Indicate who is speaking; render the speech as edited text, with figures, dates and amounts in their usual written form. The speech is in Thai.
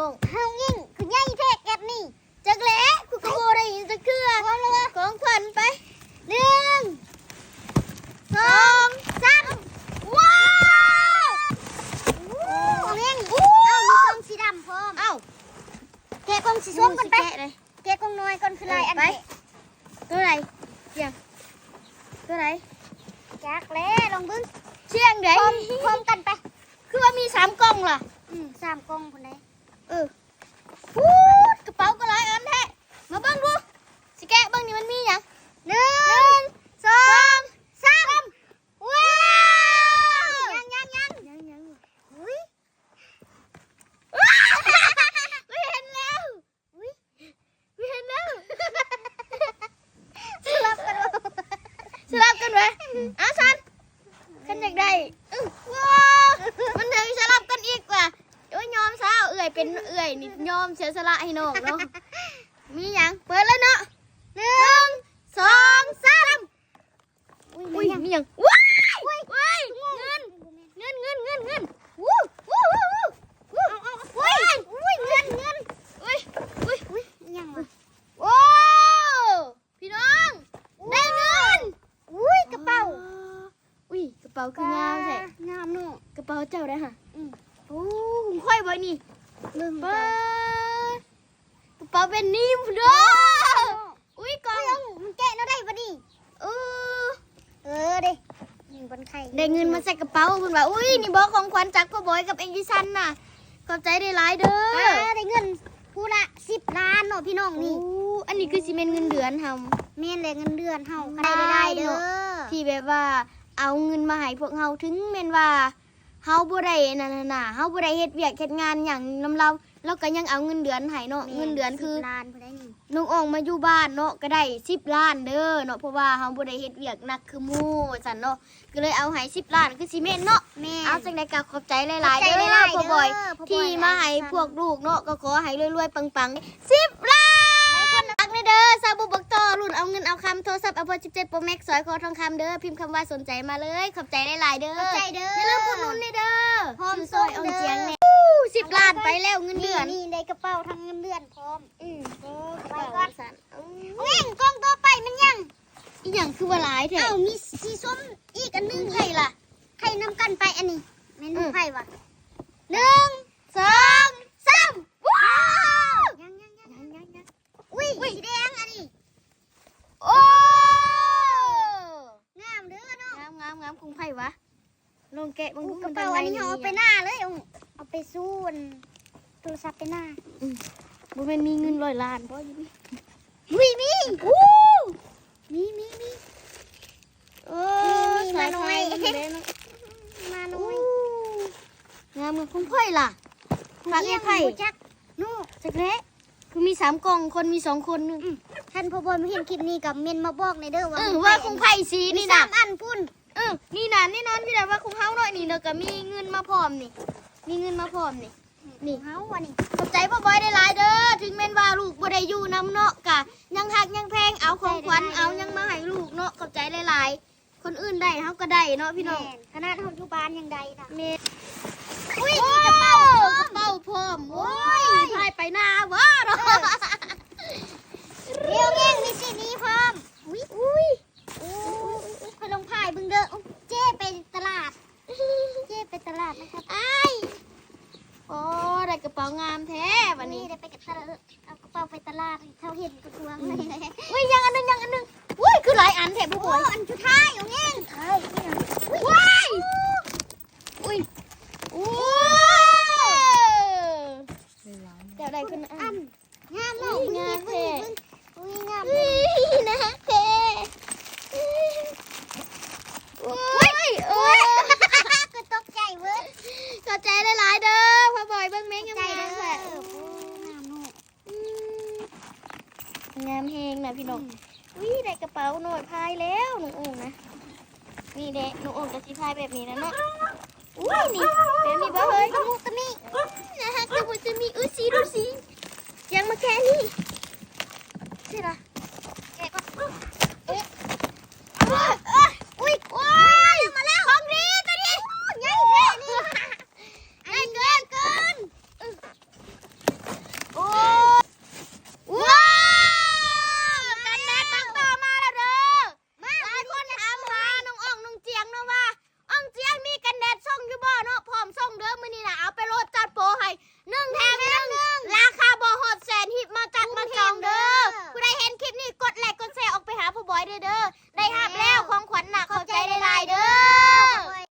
Speaker 1: น้อง
Speaker 2: เฮายิ่งคือใหญ่แท้แก๊บนี่
Speaker 1: จักแหละกูก็บ่ได้ยินจักเทื่อของขวัญไป1 2 3ว้าว
Speaker 2: เอาเองเอามีกล่องสีดำพร้อม
Speaker 1: เอ้า
Speaker 2: แกะกล่องสีส้มก่อนไป
Speaker 1: แกะเลย
Speaker 2: แกะกล่องน้อยก่อนคือลายอัน
Speaker 1: ไป
Speaker 2: นี้
Speaker 1: ตัวไหนเสียงตัวไหน
Speaker 2: จักแล้วลองเบิ่ง
Speaker 1: เชียงไหน
Speaker 2: พร้อมกันไป
Speaker 1: คือว่ามี3กล่องล่ะ
Speaker 2: 3กล่องพุ่นใด
Speaker 1: พูดกระเป๋าก็หลายอันแท้มาเบิ่งดูสิแกะเบิ่งนี่มันมีหยัง1 2 3ว้าว
Speaker 2: ยังอุ้ย
Speaker 1: ไม่เห็นแล้วไม่เห็นแล้ว
Speaker 2: สลับกันวะ
Speaker 1: สลับกันไหมอ้าวสันขันอยากได้ว้าวมันถึงสลับกันอีกว่ะโอ้ยยอมซะเอื่อยเป็นเอื่อยนี่ยอมเสียสละให้น้องเนาะมีหยังเปิดแล้วเนาะ1 2 3อุ้ยมีหยังว้ายว้ายเงินวู้ว้ายเงินอุ้ย
Speaker 2: ยังวะ
Speaker 1: โอ้พี่น้องได้เงิน
Speaker 2: อุ้ยกระเป๋า
Speaker 1: อุ้ยกระเป๋าคืองามแท้
Speaker 2: งามเนาะ
Speaker 1: กระเป๋าเจ้าได้ค่ะโอ้ผมค่อยไว้นี่
Speaker 2: เบิ่ง
Speaker 1: ป้ากระเป๋าเป็นนิ่มเด้ออุ้ยกล่อง
Speaker 2: มันแกะแล้วได้บ่ดิ
Speaker 1: เอ
Speaker 2: เด้ยิงบนไข่
Speaker 1: ได้เงินมาใส่กระเป๋าเพิ่นว่าอุ้ยนี่บอกของขวัญจากพ่อบอยกับเอ็งดิซันน่ะขอบใจได้หลายเด้อ
Speaker 2: ได้เงินผู้ละ10 ล้านเนาะพี่น้องนี่
Speaker 1: อันนี้คือสิเป็นเงินเดือนทำ
Speaker 2: แม่นเลยเงินเดือนเฮาได้เด้อ
Speaker 1: ที่แบบว่าเอาเงินมาให้พวกเฮาถึงแม่นว่าเฮาบ่ได้นั่นน่ะเฮาบ่ได้เฮ็ดเวียกเฮ็ดงานหยังนำเราก็ยังเอาเงินเดือนให้เนาะเงินเดือนคือ
Speaker 2: 10 ล้านผู้ใดนี่
Speaker 1: น้องอองมาอยู่บ้านเนาะก็ได้10 ล้านเด้อเนาะเพราะว่าเฮาบ่ได้เฮ็ดเวียกหนักคือหมู่ซั่นเนาะก็เลยเอาให้10 ล้านคือสิแม่นเนาะ
Speaker 2: แม่
Speaker 1: เอาจังได๋ก็ขอบใจหลายๆเด้อพ่อบอยที่มาให้พวกลูกเนาะก็ขอให้รวยๆปังๆ10 ล้านตักเด้อซาบุบักต่อรุ่นเอาเงินเอาคำโทรศัพท์ iPhone 17 Pro Max สอยคอทองคำเด้อพิมพ์คำว่าสนใจมาเลยขอบใจหลายๆเด้อ
Speaker 2: เข้าใจเด้อ
Speaker 1: อย่าลืมอุดหนุนเด้อ
Speaker 2: พร้อม
Speaker 1: ซอย
Speaker 2: ส่
Speaker 1: เอา
Speaker 2: งเด้อ
Speaker 1: เจียงเนี่ย10 ล้านไปแล้วเงินเดือน
Speaker 2: นี่ในกระเป๋าทั้งเงินเดือนพร้อม
Speaker 1: ไปก่อนสัน
Speaker 2: แม่งกล้องตัวไปมันยัง
Speaker 1: อีหยังคือว่าหลายแท้
Speaker 2: เอ้ามีสีส้มอีกอันนึง
Speaker 1: ไผล่ะ
Speaker 2: ใครนำกันไปอันนี้แม่นไผวะ
Speaker 1: 1 2 3ว้าว
Speaker 2: ยังอุ้ยสีแดงอันนี้
Speaker 1: โอ้
Speaker 2: งามเด้อเนาะ
Speaker 1: งามคงไผวะลงแกะบาง
Speaker 2: กระเป๋าอันนี้เอาไปหน้าเลยเอาไปสู้โทรศัพท์ไปหน้า
Speaker 1: บ่แม่นมีเงิน100 ล้านบ่อยู่นี่
Speaker 2: อุ้ยมี
Speaker 1: อู้
Speaker 2: มี
Speaker 1: โอ้มาหน่อยงามคงไผล่ะฝากให้ไผ
Speaker 2: จักนู่
Speaker 1: จักแล้คือมี3กล่องคนมี2คนนึง
Speaker 2: ท่านพ่อบอยมาเห็นคลิปนี้กับเมนมาบอกในเด้อว่า
Speaker 1: ว่าคงไผสี
Speaker 2: มี
Speaker 1: นี่น่ะ
Speaker 2: 3 อันพุ่น
Speaker 1: นี่น่ะแน่นอนพี่ดาว่าคงเฮาหน่อยนี่เนาะก็มีเงินมาพร้อมนี่มีเงินมาพร้อมนี่
Speaker 2: นี่เฮาว่ะนี่
Speaker 1: ขอบใจพ่อบอยได้หลายเด้อถึงแม่นว่าลูกบ่ได้อยู่นำเนาะกะยังหักยังแพงเอาของขวัญเอายังมาให้ลูกเนาะขอบใจหลายๆคนอื่นได้เฮาก็ได้เนาะพี่น้อง
Speaker 2: ขนาดเฮาอยู่บ้านยังได้น่ะ
Speaker 1: แม่
Speaker 2: อุ้ย
Speaker 1: ก
Speaker 2: ก
Speaker 1: ระ
Speaker 2: ระ
Speaker 1: เป๋า
Speaker 2: เป๋าก
Speaker 1: ระเป๋าพร้อมโอ้ยพายไปหน้าบ่เนาะ
Speaker 2: เดี๋ยวแง่งมีสีนี้พร้อมอุ้ยพลงพายบึงเด้อเจ้ไปตลาดนะครับ
Speaker 1: อ้ายโอ้ได้กระเป๋างามแท้วันนี้
Speaker 2: ได้ไปกับตลาดเอากระเป๋าไปตลาดเขาเห็นกระทรวงเลย
Speaker 1: อุ้ยยังอันนึงอุ้ยคือหลายอันแท้พ่อบอย
Speaker 2: อันสุดท้ายเอาแง่ง
Speaker 1: ว้ายอุ้ยโอ้เดี๋ยวได้ขึ้นอัน
Speaker 2: งามเนาะ
Speaker 1: งามแท้
Speaker 2: อุ้ยงาม
Speaker 1: นะเท่โอ้ยโอ้ย
Speaker 2: ก็ตกใจเว้ย
Speaker 1: ขอบใจหลายๆเด้อพ่อบอยเบิ่งแม่ง
Speaker 2: ใจ
Speaker 1: งาม
Speaker 2: เด้
Speaker 1: ๆแหละ
Speaker 2: องามเนาะ
Speaker 1: งามแฮงนะพี่น้องอุ้ยได้กระเป๋าหน่อยพายแล้วน้องโอ่งนะนี่เด็น้องโอ่งจะสิพายแบบนี้นะเนาะอุ้ยนี่แบบนี้บ่เฮ้ย
Speaker 2: ตะมุตะมิ
Speaker 1: นะฮะตะมุตะมิสีดูสี